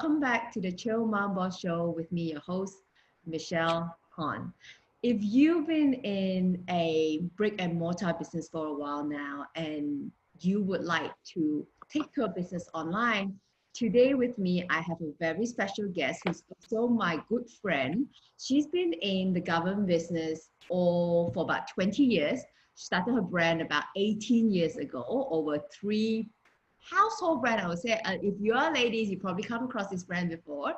welcome back to the Chill Mom Boss Show with me, your host, Michelle Han. If you've been in a brick and mortar business for a while now and you would like to take your business online, today with me, I have a very special guest who's also my good friend. She's been in the government business for about 20 years. She started her brand about 18 years ago, over three household brand, I would say. If you're ladies, you probably come across this brand before.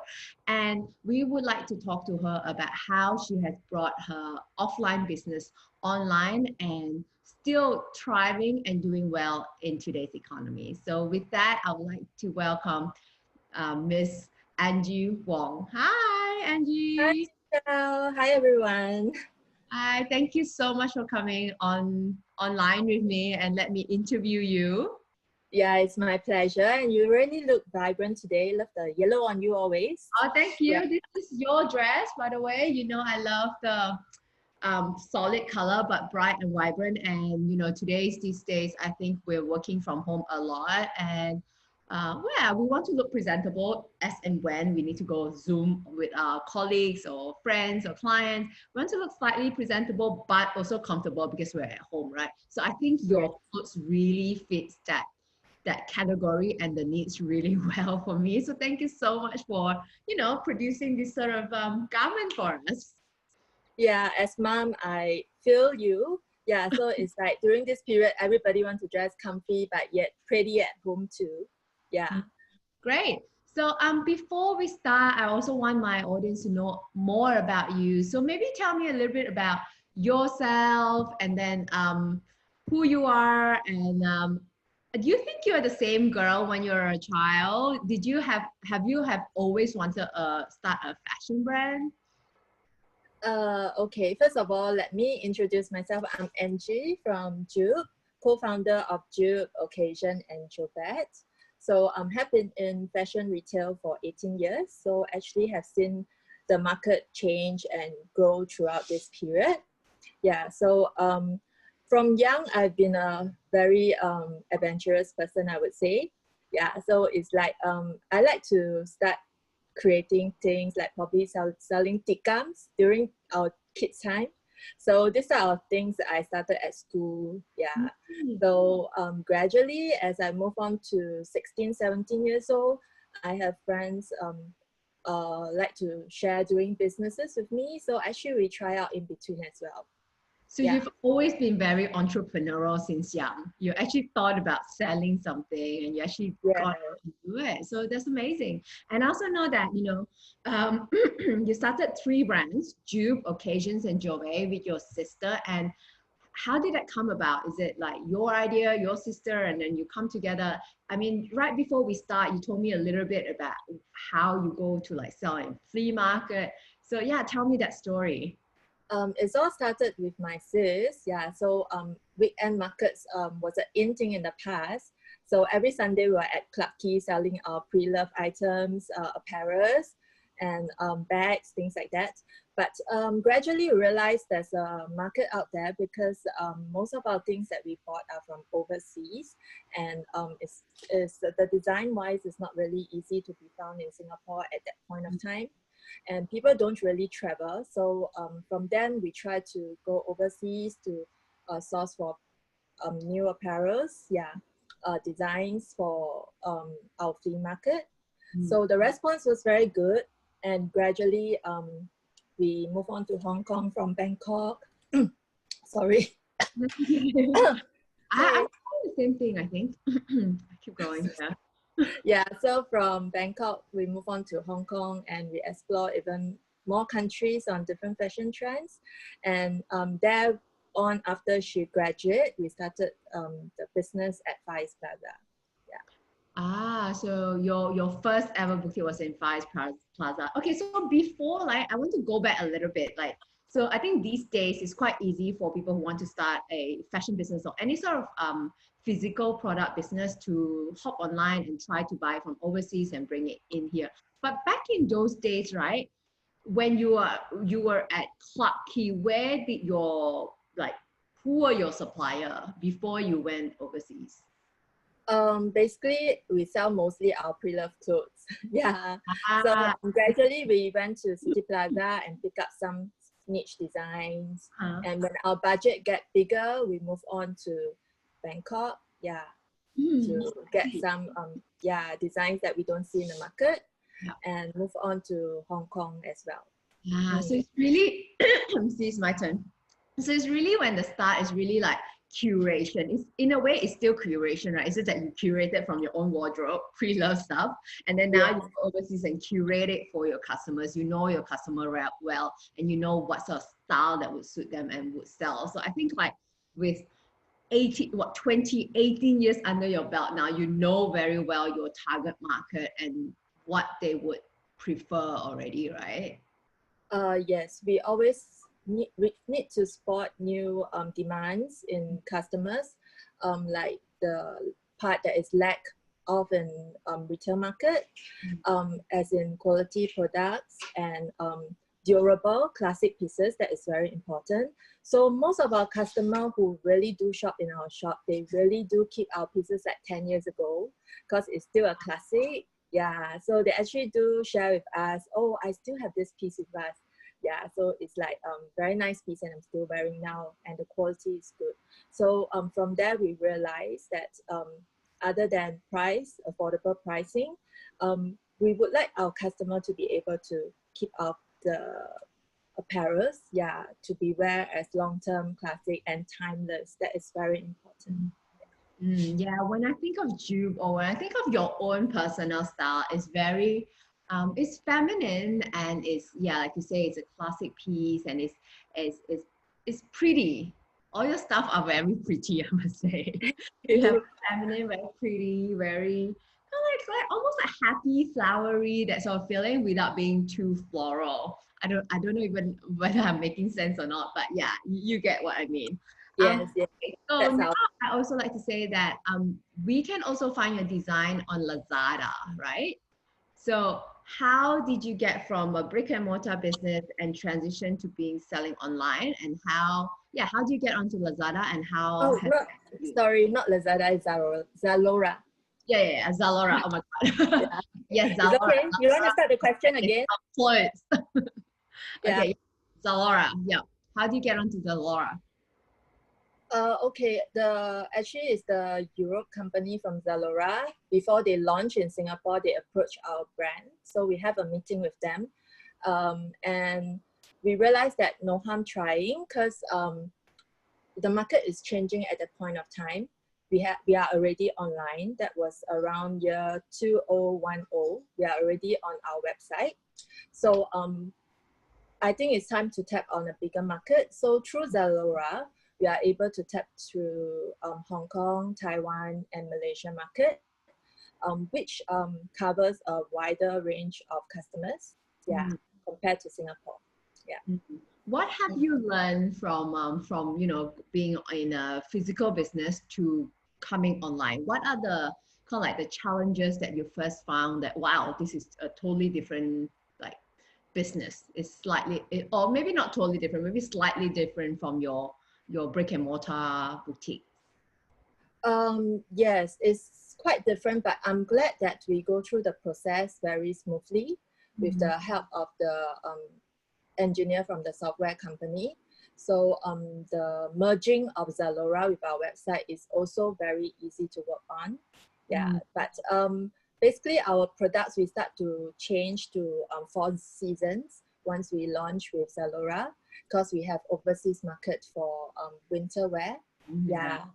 And we would like to talk to her about how she has brought her offline business online and still thriving and doing well in today's economy. So with that, I would like to welcome Miss Angie Wong. Hi, Hi, Angie. Michelle. Hi, everyone. Hi, thank you so much for coming online with me and let me interview you. Yeah, it's my pleasure. And you really look vibrant today. Love the yellow on you always. Oh, thank you. Yeah. This is your dress, by the way. You know, I love the solid color, but bright and vibrant. And, you know, these days, I think we're working from home a lot. And yeah, we want to look presentable as and when we need to go Zoom with our colleagues or friends or clients. We want to look slightly presentable, but also comfortable because we're at home, right? So I think your clothes really fits that category and the needs really well for me. So thank you so much for, you know, producing this sort of garment for us. Yeah, as mom, I feel you. Yeah, so it's like during this period, everybody wants to dress comfy, but yet pretty at home too. Yeah. Great. So before we start, I also want my audience to know more about you. So maybe tell me a little bit about yourself and then who you are and do you think you're the same girl when you're a child? Did you have you always wanted to start a fashion brand? Okay, first of all, let me introduce myself. I'm Angie from JOOP, co-founder of JOOP, Occasion, and JOOPet. So have been in fashion retail for 18 years. So actually have seen the market change and grow throughout this period. Yeah, so from young, I've been a very adventurous person, I would say. Yeah, so it's like I like to start creating things like probably selling tikams during our kids' time. So these are things that I started at school. Yeah. So gradually, as I move on to 16, 17 years old, I have friends like to share doing businesses with me. So actually, we try out in between as well. So you've always been very entrepreneurial since young. You actually thought about selling something and you actually got to do it. So that's amazing. And I also know that, you know, you started 3 brands, JOOP, Occasions, and Jove with your sister. And how did that come about? Is it like your idea, your sister, and then you come together? I mean, right before we start, you told me a little bit about how you go to like sell in flea market. So yeah, tell me that story. It's all started with my sis. Yeah, so weekend markets was an in thing in the past. So every Sunday we were at Clarke Quay selling our pre-loved items, apparels, and bags, things like that. But gradually we realized there's a market out there because most of our things that we bought are from overseas, and it's the design-wise is not really easy to be found in Singapore at that point of time. And people don't really travel. So from then we try to go overseas to source for new apparels, designs for our flea market. So the response was very good, and gradually we move on to Hong Kong from Bangkok. Sorry. I the same thing, I think. I keep going, yeah. Yeah, so from Bangkok, we move on to Hong Kong and we explore even more countries on different fashion trends. And there on, after she graduated, we started the business at Far East Plaza. Yeah. Ah, so your first ever boutique was in Far East Plaza. Okay, so before, like, I want to go back a little bit. Like, so I think these days it's quite easy for people who want to start a fashion business or any sort of physical product business to hop online and try to buy from overseas and bring it in here. But back in those days, right, when you were at Clarke Quay, where did your who were your supplier before you went overseas? Basically, we sell mostly our pre-loved clothes. Yeah. So Ah, gradually we went to City Plaza and pick up some niche designs. uh, And when our budget get bigger, we move on to Bangkok. Yeah, to get some yeah, designs that we don't see in the market, yeah. and move on to Hong Kong as well. So it's really, see, it's my turn. So it's really when the start is really like curation. It's in a way it's still curation, right? It's just that you curate it from your own wardrobe, pre-love stuff, and then now Yeah. you go overseas and curate it for your customers. You know your customer well, and you know what sort of style that would suit them and would sell. So I think like with 18 years under your belt now, you know very well your target market and what they would prefer already, right? Yes, we always need to spot new demands in customers, like the part that is lack of in retail market, as in quality products and durable classic pieces. That is very important. So most of our customers who really do shop in our shop, they really do keep our pieces like 10 years ago because it's still a classic. Yeah, so they actually do share with us, oh, I still have this piece with us. Yeah, so it's like very nice piece and I'm still wearing now and the quality is good. So from there we realized that other than price, affordable pricing, we would like our customer to be able to keep up the apparels, yeah, to be wear as long-term classic and timeless. That is very important. Yeah, when I think of JOOP or when I think of your own personal style, it's very, it's feminine and it's, yeah, like you say, it's a classic piece and it's pretty. All your stuff are very pretty, I must say. You have feminine, very pretty, very like almost like happy, flowery, that sort of feeling without being too floral. I don't know even whether I'm making sense or not, but yeah, you get what I mean. Yes, yes, So that's now our I also like to say that we can also find your design on Lazada, right? So how did you get from a brick and mortar business and transition to being selling online? And how do you get onto Lazada and how Oh, has not, you? sorry, not Lazada, it's Zalora. Zalora. Yeah, Zalora. Oh my God. Yeah. Yes, It's Zalora. okay. You want to start the question again? Clothes. Yeah. Okay, Zalora. Yeah. How do you get onto Zalora? Okay, actually it's the Europe company from Zalora. Before they launch in Singapore, they approach our brand. So we have a meeting with them. And we realized that no harm trying because the market is changing at that point of time. We are already online. That was around year 2010. We are already on our website. So I think it's time to tap on a bigger market. So through Zalora, we are able to tap to Hong Kong, Taiwan, and Malaysia market, which covers a wider range of customers, yeah, compared to Singapore. Yeah. What have you learned from being in a physical business to coming online? What are the kind of like the challenges that you first found that wow, this is a totally different like business? It's or maybe not totally different, maybe slightly different from your brick and mortar boutique. Yes, it's quite different, but I'm glad that we go through the process very smoothly with the help of the engineer from the software company. So the merging of Zalora with our website is also very easy to work on. Yeah, but basically our products, we start to change to 4 seasons once we launch with Zalora because we have overseas market for winter wear. Yeah.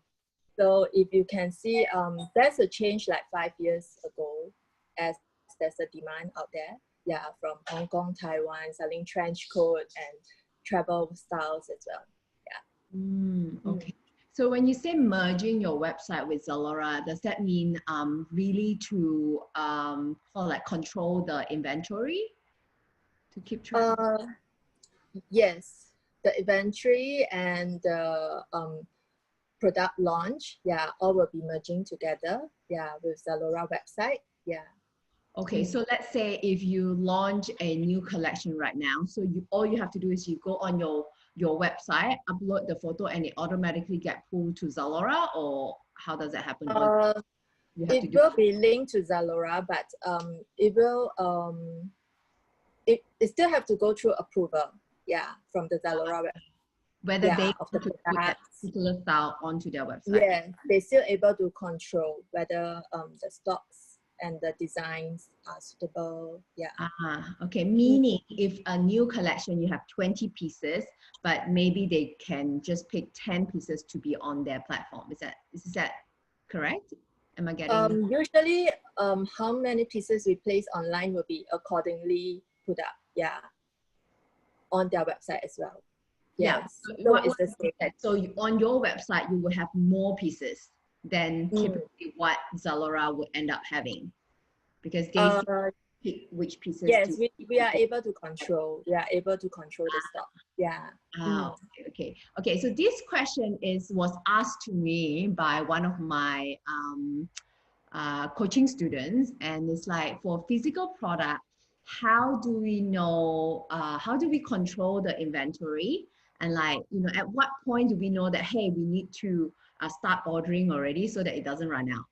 So if you can see, there's a change like 5 years ago as there's a demand out there. Yeah, from Hong Kong, Taiwan, selling trench coat and travel styles as well. Yeah. Okay. So when you say merging your website with Zalora, does that mean really to control the inventory to keep track? Yes, the inventory and the product launch, yeah, all will be merging together, yeah, with Zalora website, yeah. Okay, so let's say if you launch a new collection right now, so all you have to do is you go on your website, upload the photo, and it automatically get pulled to Zalora, or how does that happen? You have to It do. will be linked to ZALORA, but it will it still have to go through approval. Yeah, from the ZALORA web. Whether Yeah, they of the want to put that products. particular style onto their website. Yeah, they're still able to control whether the stocks and the designs are suitable. Yeah. Okay. Meaning if a new collection, you have 20 pieces, but maybe they can just pick 10 pieces to be on their platform. Is that correct? Am I getting? Usually, how many pieces we place online will be accordingly put up. Yeah, on their website as well. Yeah. Yes. So it's the same. So on your website, you will have more pieces than typically what ZALORA would end up having, because they pick which pieces. Yes, we are able to control. We are able to control the stock. Yeah. Okay. So this question was asked to me by one of my coaching students, and it's like, for physical product, how do we know? How do we control the inventory? And like, at what point do we know that, hey, we need to start ordering already so that it doesn't run out?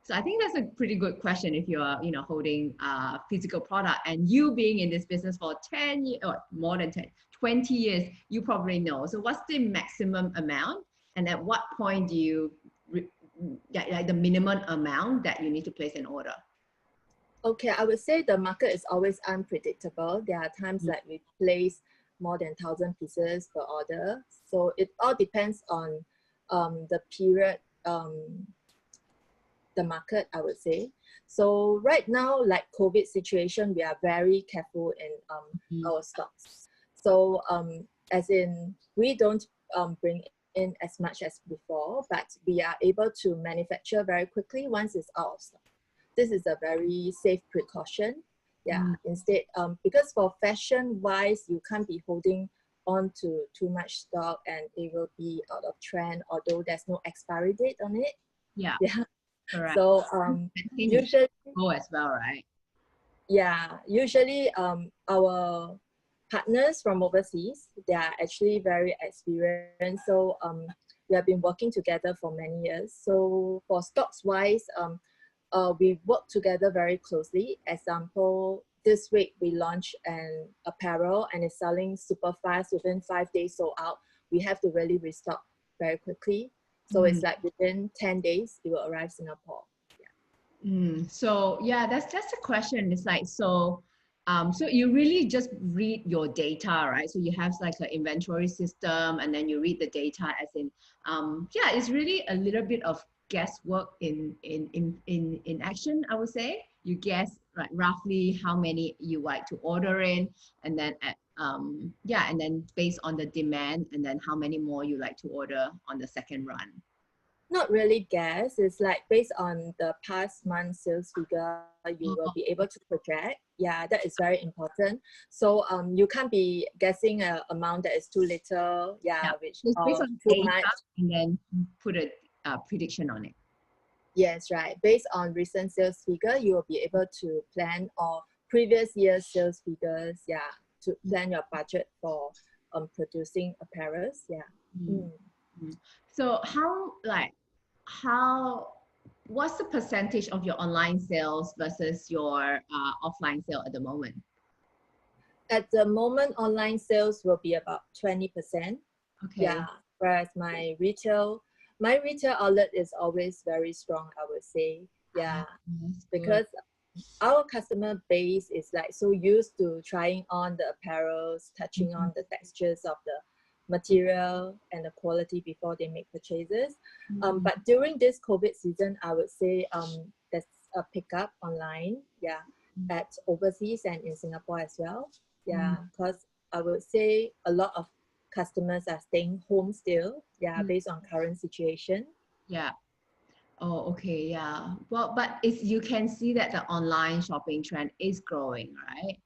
So I think that's a pretty good question if you're, holding a physical product, and you being in this business for 10 years or more than 10, 20 years, you probably know. So what's the maximum amount? And at what point do you, like the minimum amount that you need to place an order? Okay, I would say the market is always unpredictable. There are times that we place more than 1,000 pieces per order. So it all depends on the period, the market, I would say. So right now, like COVID situation, we are very careful in our stocks. So as in, we don't bring in as much as before, but we are able to manufacture very quickly once it's out of stock. This is a very safe precaution. Yeah, instead, because for fashion wise, you can't be holding on to too much stock and it will be out of trend, although there's no expiry date on it. Yeah. Correct. So usually go as well, right? Yeah, usually our partners from overseas, they are actually very experienced. So we have been working together for many years. So for stocks wise, we work together very closely. Example, this week we launched an apparel and it's selling super fast, within 5 days sold out. We have to really restock very quickly. So it's like within 10 days, it will arrive Singapore. So yeah, that's the question. It's like, so you really just read your data, right? So you have like an inventory system, and then you read the data as in, yeah, it's really a little bit of guesswork in action, I would say. You guess like roughly how many you like to order in, and then yeah, and then based on the demand, and then how many more you like to order on the second run. Not really guess. It's like based on the past month sales figure, you will be able to project. Yeah, that is very important. So you can't be guessing an amount that is too little. Yeah, which it's based on too data, much. and then put a prediction on it. Yes, right. Based on recent sales figure, you will be able to plan, or previous year's sales figures. Yeah, to plan your budget for producing apparels. Yeah. So what's the percentage of your online sales versus your offline sale at the moment? At the moment, online sales will be about 20%. Okay. Yeah, whereas my retail outlet is always very strong, I would say. Yeah, because our customer base is like so used to trying on the apparels, touching on the textures of the material and the quality before they make purchases. But during this COVID season, I would say there's a pickup online, yeah, at overseas and in Singapore as well. Yeah, because I would say a lot of customers are staying home still, yeah, based on current situation. Yeah. Oh, okay, yeah. Well, but you can see that the online shopping trend is growing, right?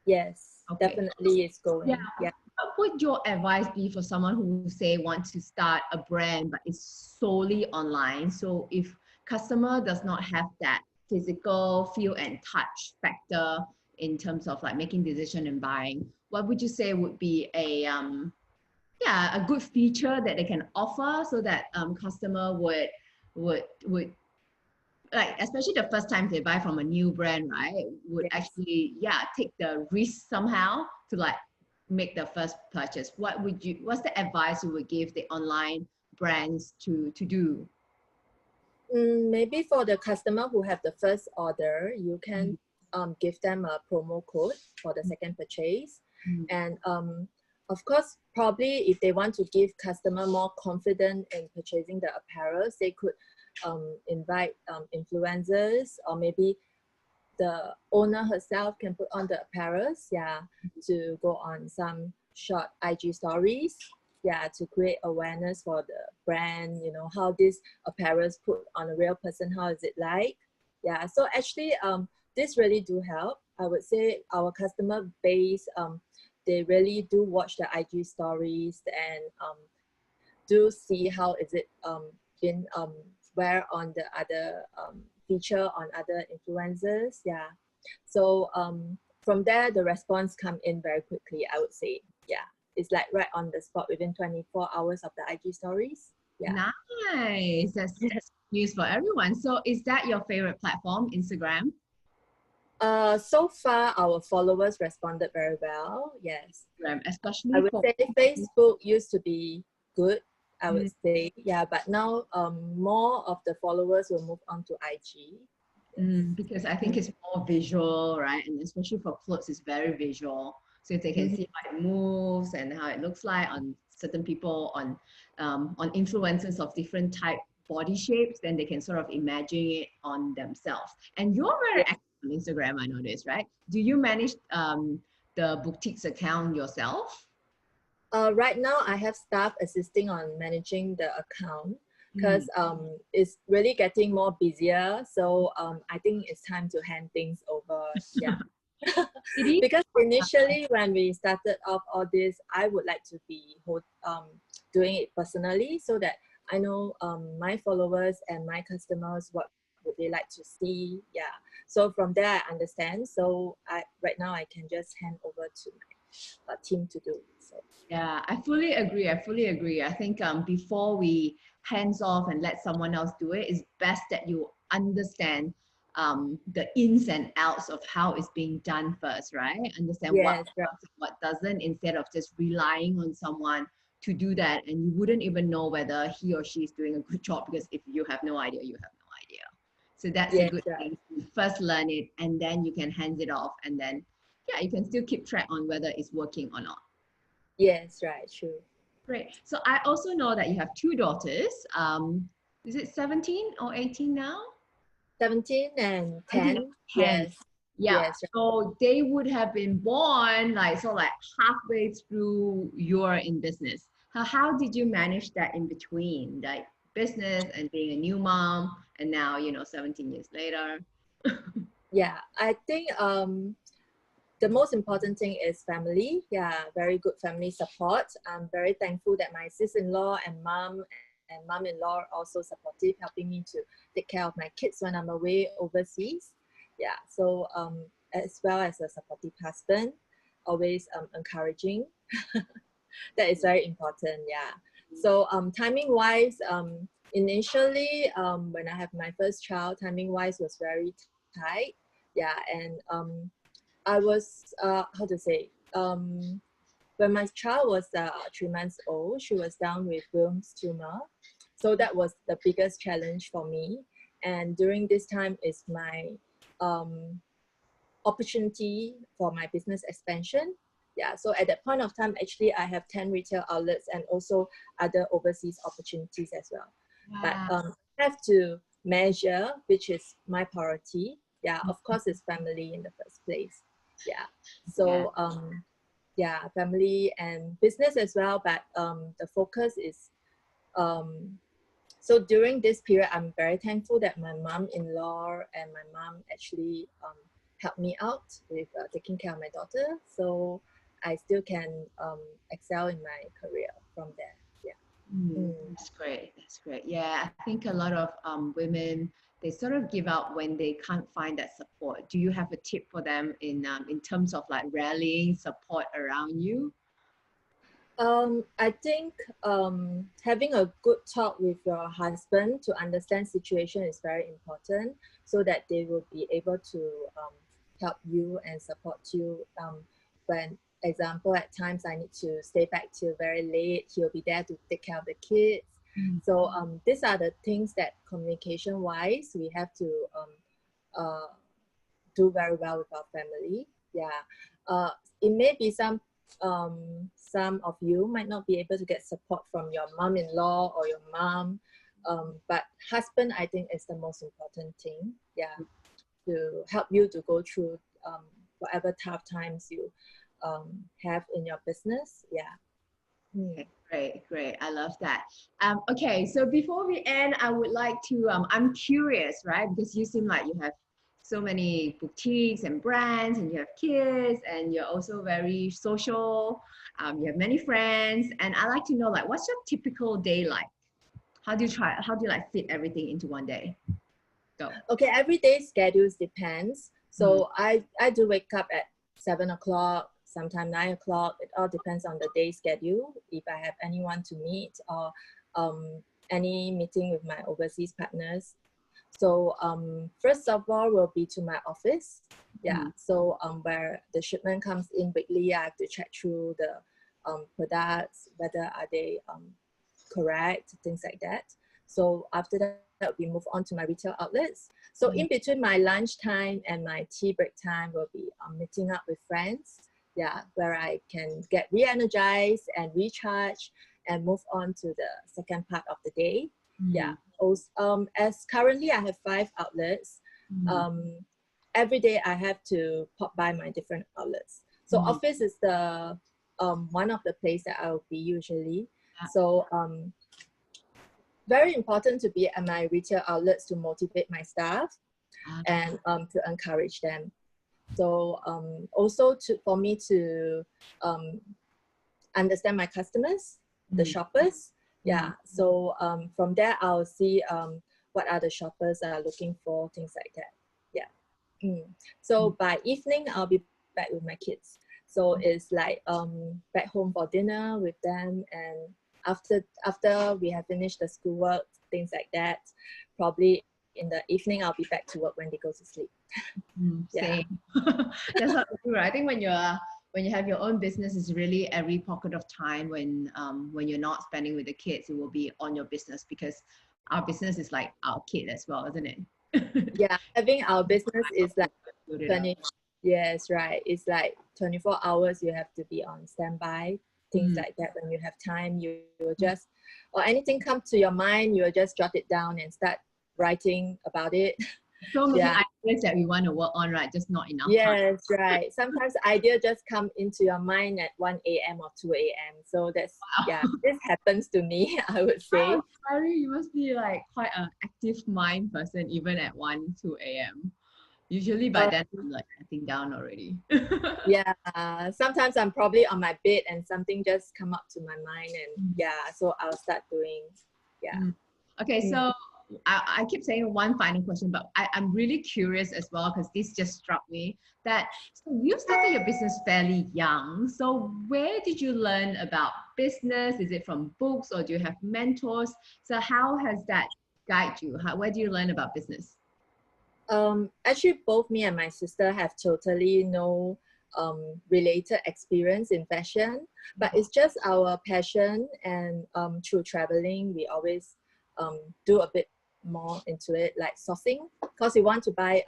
Yes, definitely it's growing. Yeah. What would your advice be for someone who say wants to start a brand but is solely online? So if customer does not have that physical feel and touch factor in terms of like making decision and buying, what would you say would be a good feature that they can offer so that customer would like especially the first time they buy from a new brand, right, would Yes. actually, yeah, take the risk somehow to like make the first purchase. What's the advice you would give the online brands to do? Maybe for the customer who have the first order, you can give them a promo code for the second purchase. Mm. And of course, probably if they want to give customer more confidence in purchasing the apparels, they could invite influencers, or maybe the owner herself can put on the apparels, yeah, to go on some short IG stories, yeah, to create awareness for the brand, you know, how this apparels put on a real person, how is it like? Yeah, so actually, this really do help. I would say our customer base, they really do watch the IG stories and do see how is it been wear on the other feature on other influencers. Yeah, so from there the response come in very quickly, I would say. Yeah, it's like right on the spot within 24 hours of the IG stories. Yeah. Nice. That's news for everyone. So is that your favorite platform, Instagram? So far our followers responded very well. Yes, Instagram, I especially would for say Facebook used to be good, I would mm, say. Yeah, but now more of the followers will move on to IG. because I think it's more visual, right? And especially for clothes, it's very visual. So if they can Mhm. see how it moves and how it looks like on certain people, on influencers of different type body shapes, then they can sort of imagine it on themselves. And you're very Yeah. active on Instagram, I noticed, right? Do you manage the boutiques account yourself? Right now, I have staff assisting on managing the account Mm. because it's really getting more busier. So I think it's time to hand things over. Yeah. It is. Because initially, when we started off all this, I would like to be doing it personally so that I know my followers and my customers what would they like to see. Yeah. So from there, I understand. So right now I can just hand over to my team to do. So. Yeah, I fully agree. I fully agree. I think before we hands off and let someone else do it, it's best that you understand the ins and outs of how it's being done first, right? Understand what Yes, right. works and what doesn't, instead of just relying on someone to do that, and you wouldn't even know whether he or she is doing a good job, because if you have no idea, you have no idea. So that's a Yes, good right. thing. You first learn it, and then you can hand it off, and then yeah, you can still keep track on whether it's working or not. Yes, right. True. Great. So I also know that you have two daughters. Is it 17 or 18 now? 17 and 17 and 10. 10. Yes. Yeah. Yes. Right. So they would have been born like halfway through you're in business. How did you manage that in between, like business and being a new mom, and now 17 years later? Yeah. I think the most important thing is family. Yeah, very good family support. I'm very thankful that my sister-in-law and mom-in-law are also supportive, helping me to take care of my kids when I'm away overseas. Yeah, so as well as a supportive husband, always encouraging. That is very important. Yeah. So timing wise, initially when I have my first child, timing wise was very tight. Yeah, and I was how to say when my child was 3 months old, she was down with Wilms tumor, so that was the biggest challenge for me. And during this time is my um, opportunity for my business expansion. Yeah, so at that point of time, actually, I have 10 retail outlets and also other overseas opportunities as well. But Wow. I have to measure which is my priority. Yeah, of course, it's family in the first place. Yeah, Yeah. so yeah, family and business as well. But the focus is so during this period, I'm very thankful that my mom-in-law and my mom actually helped me out with taking care of my daughter. So I still can excel in my career from there. Yeah. Mm. That's great. That's great. Yeah, I think a lot of women, they sort of give up when they can't find that support. Do you have a tip for them in terms of like rallying support around you? I think having a good talk with your husband to understand situation is very important, so that they will be able to help you and support you. When, example, at times I need to stay back till very late, he'll be there to take care of the kids. So these are the things that communication wise we have to do very well with our family. Yeah, it may be some of you might not be able to get support from your mom-in-law or your mom, but husband, I think, is the most important thing. Yeah, to help you to go through whatever tough times you have in your business. Yeah. Okay, great, great. I love that. Okay, so before we end, I would like to, I'm curious, right? Because you seem like you have so many boutiques and brands, and you have kids, and you're also very social. You have many friends, and I like to know, like, what's your typical day like? How do you like fit everything into one day? Go. Okay, everyday schedules depends. So I do wake up at 7 o'clock, sometimes 9 o'clock. It all depends on the day schedule. If I have anyone to meet or any meeting with my overseas partners. So first of all will be to my office. Yeah, so where the shipment comes in weekly, I have to check through the products, whether are they correct, things like that. So after that, we move on to my retail outlets. So in between my lunch time and my tea break time will be meeting up with friends. Yeah, where I can get re-energized and recharge and move on to the second part of the day. Yeah. Also, as currently I have 5 outlets. Every day I have to pop by my different outlets. So office is the one of the place that I will be usually. So very important to be at my retail outlets to motivate my staff and to encourage them. So also for me to understand my customers, the shoppers. Yeah, so from there I'll see what are the shoppers are looking for, things like that. Yeah. So by evening I'll be back with my kids. So it's like back home for dinner with them, and after we have finished the schoolwork, things like that, probably in the evening I'll be back to work when they go to sleep. Same. That's what we do. I think when you have your own business, it's really every pocket of time when you're not spending with the kids, it will be on your business, because our business is like our kid as well, isn't it? Yeah, having our business is like 20. Yes, right. It's like 24 hours you have to be on standby. Things like that. When you have time, you will just, or anything come to your mind, you will just jot it down and start writing about it. So many ideas that we want to work on, right? Just not enough time. Yes, right. Sometimes ideas just come into your mind at 1 a.m. or 2 a.m. So that's, yeah, this happens to me, I would say. Oh, sorry, you must be like quite an active mind person even at 1, 2 a.m. Usually by then I'm like sitting down already. Yeah, sometimes I'm probably on my bed and something just come up to my mind, and yeah, so I'll start doing, Okay, so I keep saying one final question, but I'm really curious as well, because this just struck me that, so you started your business fairly young. So where did you learn about business? Is it from books, or do you have mentors? So how has that guided you? Where do you learn about business? Actually, both me and my sister have totally no related experience in fashion, but it's just our passion, and through traveling, we always do a bit more into it, like sourcing, because we want to buy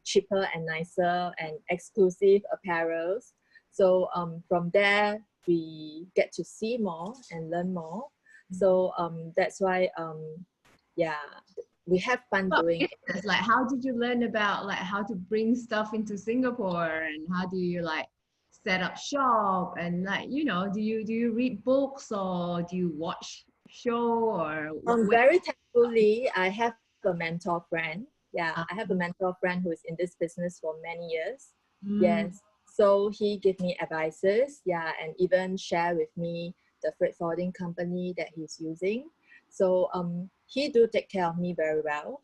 cheaper and nicer and exclusive apparels. So from there, we get to see more and learn more. So that's why, yeah, we have fun doing it. Like, how did you learn about like how to bring stuff into Singapore, and how do you like set up shop, and like, you know, do you read books, or do you watch show, or very thankfully I have a mentor friend. Yeah, I have a mentor friend who is in this business for many years. Yes, so he gave me advices, yeah, and even share with me the freight forwarding company that he's using. So he do take care of me very well,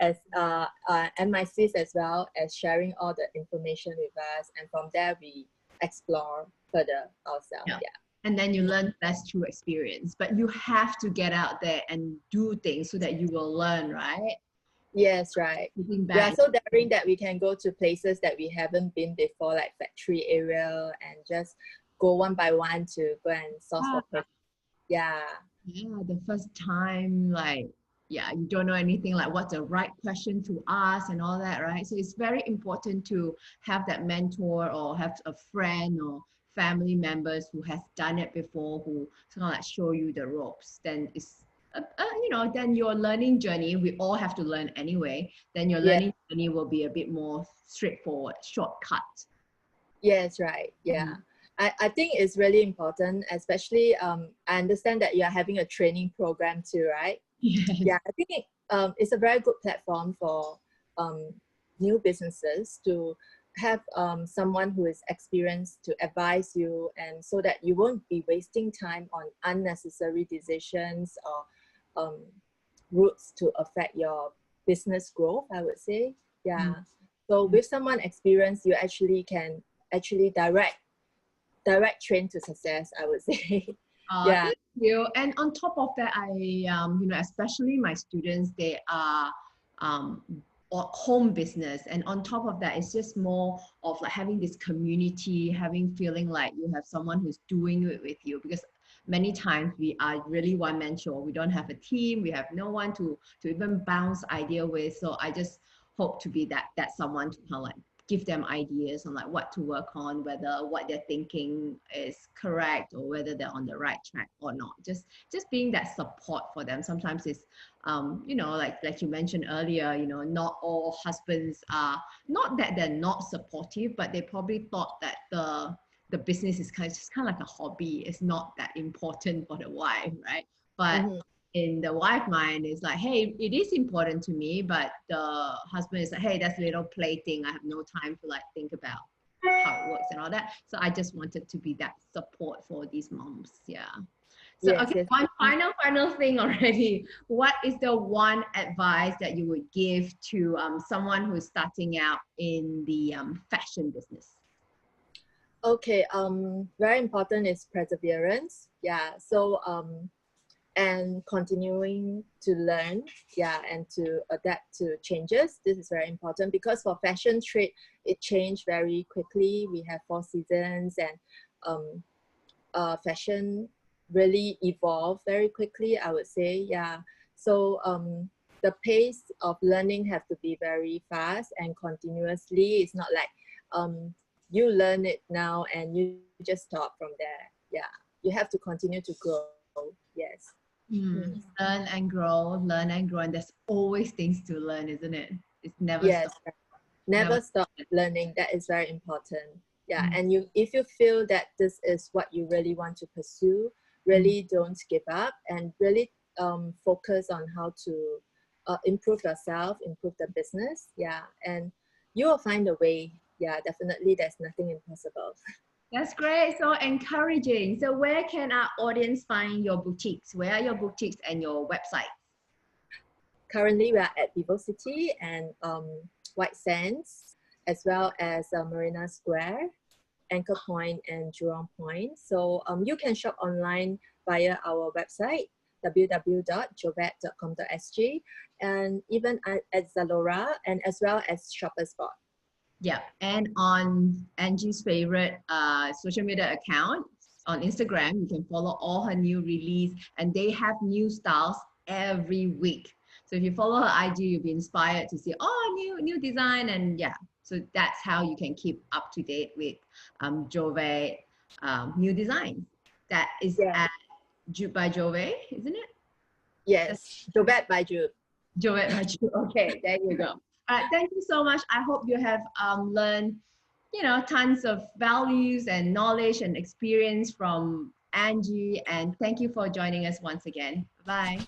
as and my sis as well, as sharing all the information with us, and from there we explore further ourselves. Yeah. And then you learn that's through experience. But you have to get out there and do things so that you will learn, right? Yes, right. Looking We are back. so daring that we can go to places that we haven't been before, like factory area, and just go one by one to go and source for Ah, purchase. Yeah. yeah, the first time, like, yeah, you don't know anything, like what's the right question to ask and all that, right? So it's very important to have that mentor or have a friend or family members who has done it before, who kind of like show you the ropes. Then it's, you know, then your learning journey, we all have to learn anyway. Then your Yeah. learning journey will be a bit more straightforward, shortcut. Yes, right. Yeah. Mm. I think it's really important, especially I understand that you are having a training program too, right? Yes. Yeah, I think it's a very good platform for um, new businesses to have someone who is experienced to advise you, and so that you won't be wasting time on unnecessary decisions or routes to affect your business growth, I would say. Yeah. So with someone experienced, you actually can actually direct train to success, I would say. Yeah. Thank you. And on top of that, you know, especially my students, they are um, home business. And on top of that, it's just more of like having this community, having feeling like you have someone who's doing it with you. Because many times we are really one-man show. We don't have a team. We have no one to even bounce idea with. So I just hope to be that someone to kind of like give them ideas on like what to work on, whether what they're thinking is correct or whether they're on the right track or not. Just being that support for them. Sometimes it's you know, like you mentioned earlier, you know, not all husbands are, not that they're not supportive, but they probably thought that the business is just kind of like a hobby. It's not that important for the wife, right? But Mhm. in the wife mind, it's like, hey, it is important to me, but the husband is like, hey, that's a little plaything. I have no time to like think about how it works and all that. So I just wanted to be that support for these moms. Yeah. So Yes, okay, yes. one final thing already. What is the one advice that you would give to someone who's starting out in the fashion business? Okay, very important is perseverance. Yeah, so and continuing to learn, yeah, and to adapt to changes. This is very important because for fashion trade, it changed very quickly. We have 4 seasons, and fashion really evolved very quickly, I would say. Yeah, so the pace of learning have to be very fast and continuously. It's not like you learn it now and you just stop from there. Yeah, you have to continue to grow. Yes. Learn and grow, and there's always things to learn, isn't it? It's never Yes, stop. Never. never stop learning. That is very important. Yeah, Mm, and if you feel that this is what you really want to pursue, mm. really don't give up, and really focus on how to improve yourself, improve the business. Yeah, and you will find a way. Yeah, definitely, there's nothing impossible. That's great. So encouraging. So where can our audience find your boutiques? Where are your boutiques and your website? Currently, we are at Vivo City and White Sands, as well as Marina Square, Anchor Point, and Jurong Point. So you can shop online via our website, www.jovet.com.sg, and even at ZALORA, and as well as Shopper Spot. Yeah, and on Angie's favorite social media account on Instagram, you can follow all her new release, and they have new styles every week. So if you follow her IG, you'll be inspired to see new design, and yeah. So that's how you can keep up to date with Jove new designs. That is Yeah. at JOOP by Jove, isn't it? Yes, Jovet by Jude. Jovet by Jove. Okay, there you go. All right, thank you so much. I hope you have learned, you know, tons of values and knowledge and experience from Angie. And thank you for joining us once again. Bye.